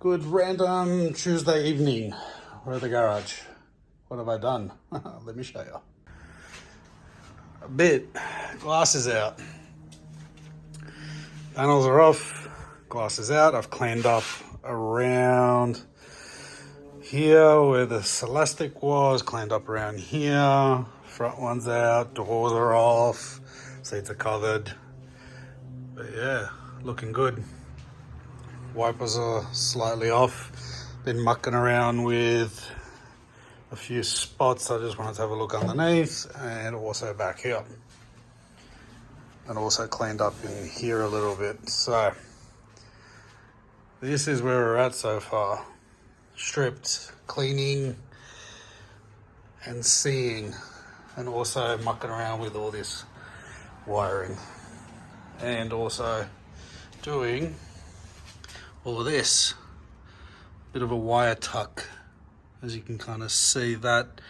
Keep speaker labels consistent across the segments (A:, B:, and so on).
A: Good random Tuesday evening. We're at the garage. What have I done? Let me show you. A bit. Glass is out. Panels are off. Glass is out. I've cleaned up around here where the elastic was. Cleaned up around here. Front one's out. Doors are off. Seats are covered. But yeah, looking good. Wipers are slightly off. Been mucking around with a few spots. I just wanted to have a look underneath and also back here. And also cleaned up in here a little bit. So this is where we're at so far. Stripped, cleaning and seeing, and also mucking around with all this wiring. And also doing all of this. Bit of a wire tuck. As you can kind of see, that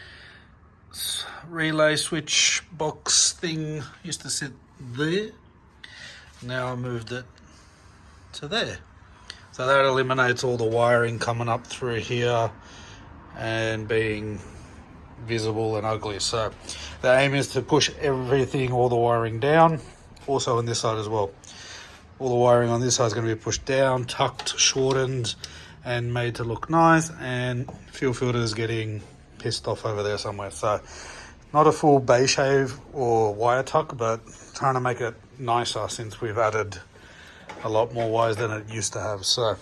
A: relay switch box thing used to sit there. Now I moved it to there. So that eliminates all the wiring coming up through here and being visible and ugly. So the aim is to push everything, all the wiring down. Also on this side as well. All the wiring on this side is going to be pushed down, tucked, shortened, and made to look nice. And fuel filter is getting pissed off over there somewhere. So not a full bay shave or wire tuck, but trying to make it nicer since we've added a lot more wires than it used to have. So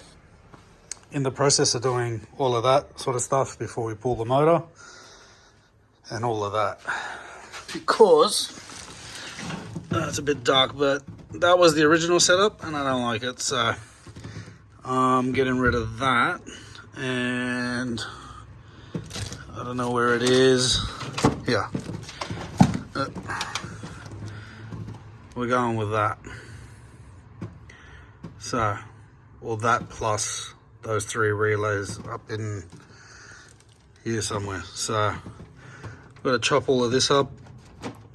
A: in the process of doing all of that sort of stuff before we pull the motor and all of that, because it's a bit dark, but that was the original setup and I don't like it. So I'm getting rid of that, and I don't know where it is. Yeah, we're going with that. So, well, that plus those three relays up in here somewhere. So, I've got to chop all of this up,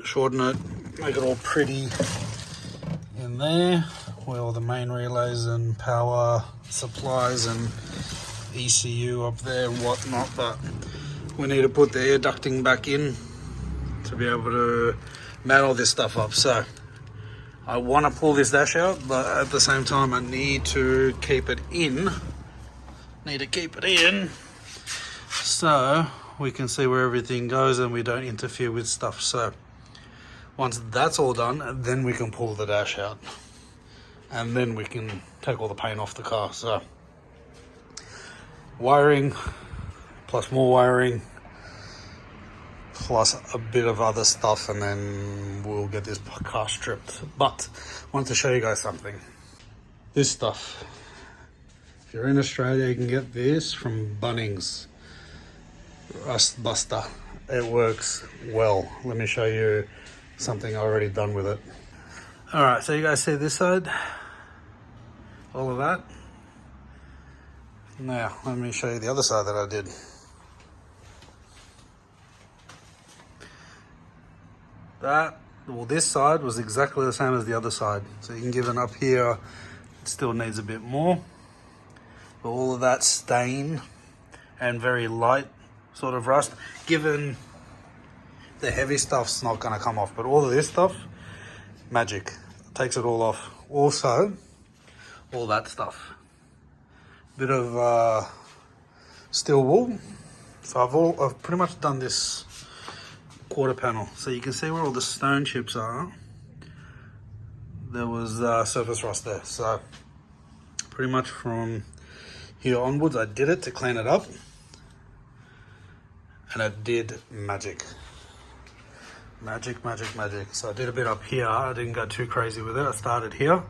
A: shorten it, make it all pretty in there, where all the main relays and power supplies and ECU up there and whatnot. But we need to put the air ducting back in to be able to mount all this stuff up. So I want to pull this dash out, but at the same time I need to keep it in. So we can see where everything goes and we don't interfere with stuff. So once that's all done, then we can pull the dash out. And then we can take all the paint off the car. So wiring, plus more wiring, plus a bit of other stuff, and then we'll get this car stripped. But I want to show you guys something. This stuff. If you're in Australia, you can get this from Bunnings. Rust Buster. It works well. Let me show you something I already done with it. Alright, so you guys see this side? All of that? Now, let me show you the other side that I did. This side was exactly the same as the other side. So you can give it up here, it still needs a bit more. But all of that stain and very light sort of rust, given the heavy stuff's not going to come off, but all of this stuff, magic, takes it all off. Also, all that stuff, bit of steel wool. So I've pretty much done this quarter panel, so you can see where all the stone chips are. There was surface rust there, so pretty much from here onwards I did it to clean it up, and it did magic. Magic. So I did a bit up here. I didn't go too crazy with it. I started here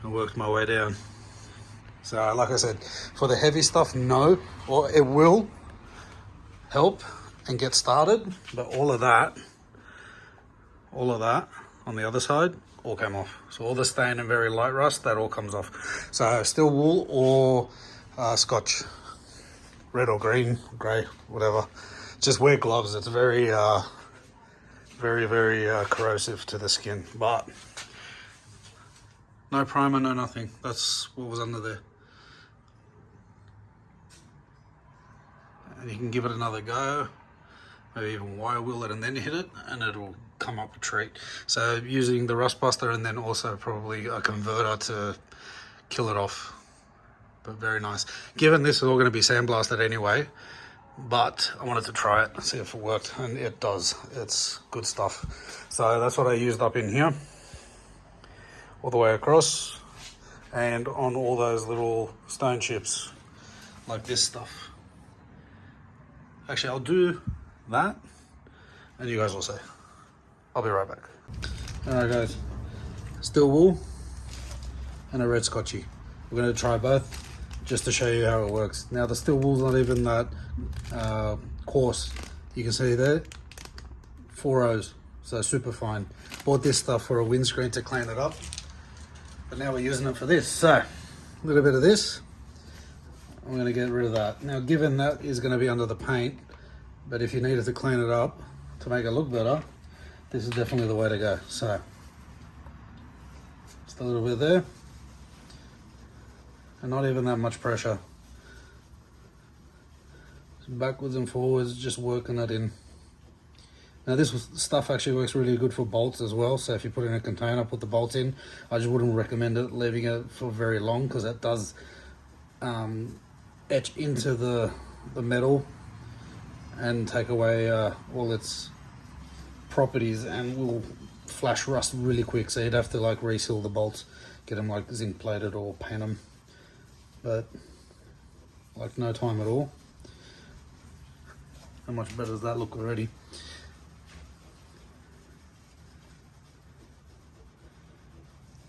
A: and worked my way down. So like I said, for the heavy stuff, no, or it will help and get started, but all of that on the other side all came off. So all the stain and very light rust, that all comes off. So steel wool or scotch, red or green, grey, whatever. Just wear gloves. It's very corrosive to the skin, but no primer, no nothing. That's what was under there. and you can give it another go, maybe even wire wheel it and then hit it, and it'll come up a treat. So using the rust buster and then also probably a converter to kill it off, but very nice. Given this is all going to be sandblasted anyway, but I wanted to try it, see if it worked, and it does. It's good stuff. So that's what I used up in here, all the way across, and on all those little stone chips, like this stuff. Actually, I'll do that, and you guys will see. I'll be right back. Alright guys, steel wool and a red scotchy. We're going to try both just to show you how it works. Now the steel wool's not even that coarse. You can see there, 4 rows, so super fine. Bought this stuff for a windscreen to clean it up, but now we're using it for this. So a little bit of this, I'm going to get rid of that. Now given that is going to be under the paint, but if you needed to clean it up to make it look better, this is definitely the way to go. So just a little bit there, and not even that much pressure. Just backwards and forwards, just working it in. Now this stuff actually works really good for bolts as well, so if you put it in a container, put the bolts in. I just wouldn't recommend it leaving it for very long, because it does etch into the metal and take away all its properties, and will flash rust really quick, so you'd have to like reseal the bolts, get them like zinc plated or paint them, but like no time at all. How much better does that look already?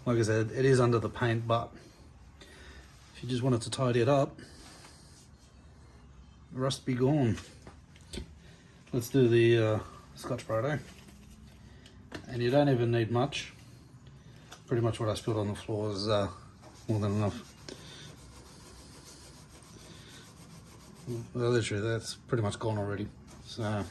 A: Like I said, it is under the paint, but if you just wanted to tidy it up, rust be gone. Let's do the Scotch-Brite, and you don't even need much. Pretty much what I spilled on the floor is more than enough. Well, literally, that's pretty much gone already. So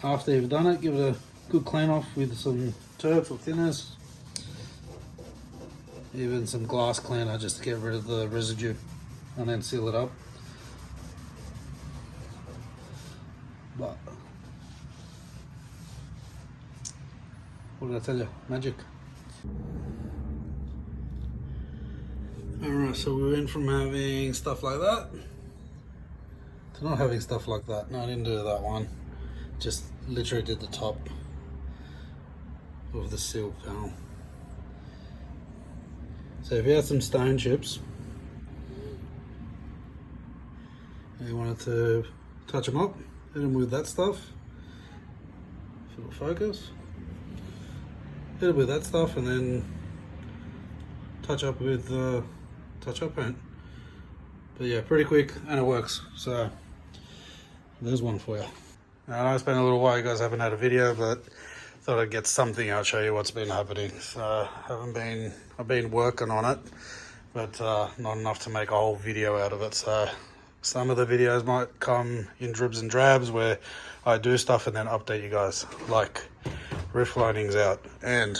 A: after you've done it, give it a good clean off with some turps or thinners, even some glass cleaner, just to get rid of the residue, and then seal it up. But what did I tell you? Magic. Alright, so we went from having stuff like that to not having stuff like that. No, I didn't do that one. Just literally did the top of the seal panel. So if you had some stone chips and you wanted to touch them up, hit them with that stuff, if it'll focus, hit it with that stuff, and then touch up with touch-up paint. But yeah, pretty quick, and it works. So there's one for you. Now, I know it's been a little while, you guys haven't had a video, but thought I'd get something out, show you what's been happening. So I've been working on it, but not enough to make a whole video out of it. So some of the videos might come in dribs and drabs where I do stuff and then update you guys, like roof linings out, and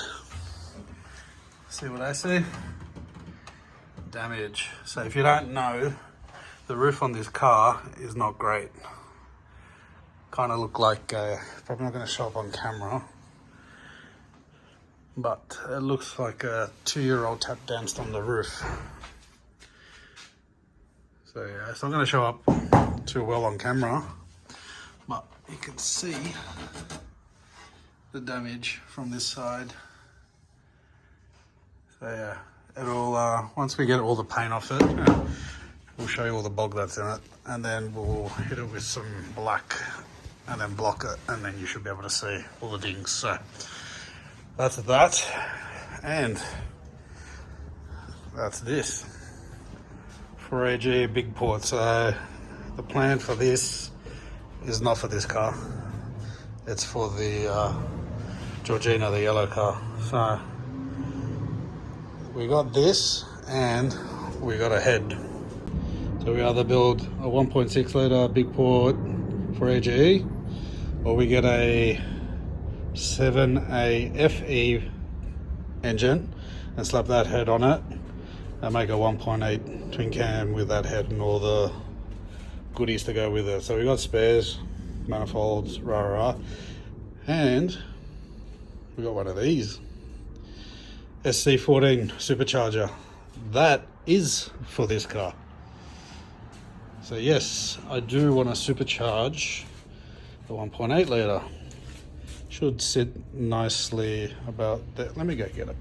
A: see what I see. Damage. So if you don't know, the roof on this car is not great. Kind of look like, probably not going to show up on camera, but it looks like a 2-year-old tap danced on the roof. So yeah, it's not going to show up too well on camera, but you can see the damage from this side. So yeah, it'll once we get all the paint off it, we'll show you all the bog that's in it, and then we'll hit it with some black and then block it, and then you should be able to see all the dings. So that's that, and that's this 4AG big port. So the plan for this is not for this car, it's for the Georgina, the yellow car. So we got this, and we got a head. So we either build a 1.6 litre big port for AGE, or we get a 7A FE engine and slap that head on it, They make a 1.8 twin cam with that head and all the goodies to go with it. So we got spares, manifolds, rah. And we got one of these. SC14 supercharger. That is for this car. So yes, I do want to supercharge the 1.8 litre. Should sit nicely about there. Let me go get it.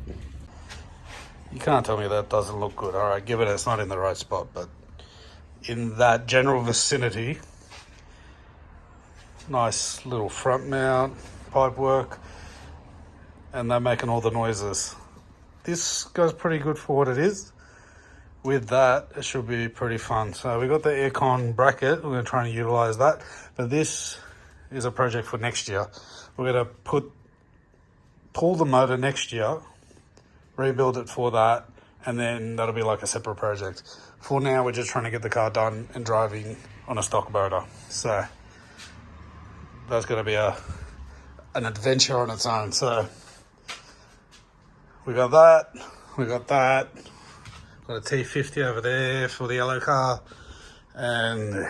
A: You can't tell me that doesn't look good. All right, given it's not in the right spot, but in that general vicinity, nice little front mount, pipe work, and they're making all the noises. This goes pretty good for what it is. With that, it should be pretty fun. So we got the aircon bracket. We're going to try and utilize that, but this is a project for next year. We're going to pull the motor next year, rebuild it for that, and then that'll be like a separate project. For now, we're just trying to get the car done and driving on a stock motor. So that's going to be an adventure on its own. So we got that, got a T50 over there for the yellow car, and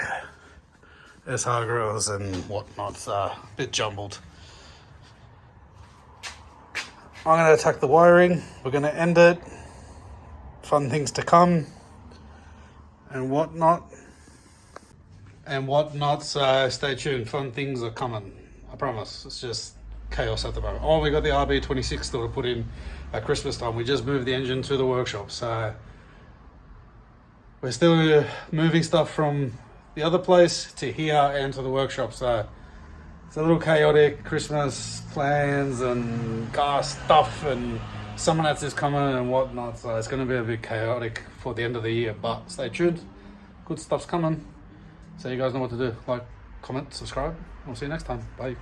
A: SR grills and whatnot. So a bit jumbled. I'm going to attack the wiring. We're going to end it. Fun things to come and whatnot. So stay tuned. Fun things are coming. I promise. It's just chaos at the moment. Oh, we got the RB26 still to put in at Christmas time. We just moved the engine to the workshop. So we're still moving stuff from the other place to here and to the workshop. So it's a little chaotic. Christmas plans and car stuff and someone else is coming and whatnot. So it's going to be a bit chaotic for the end of the year, but stay tuned. Good stuff's coming. So you guys know what to do. Like, comment, subscribe. We'll see you next time. Bye.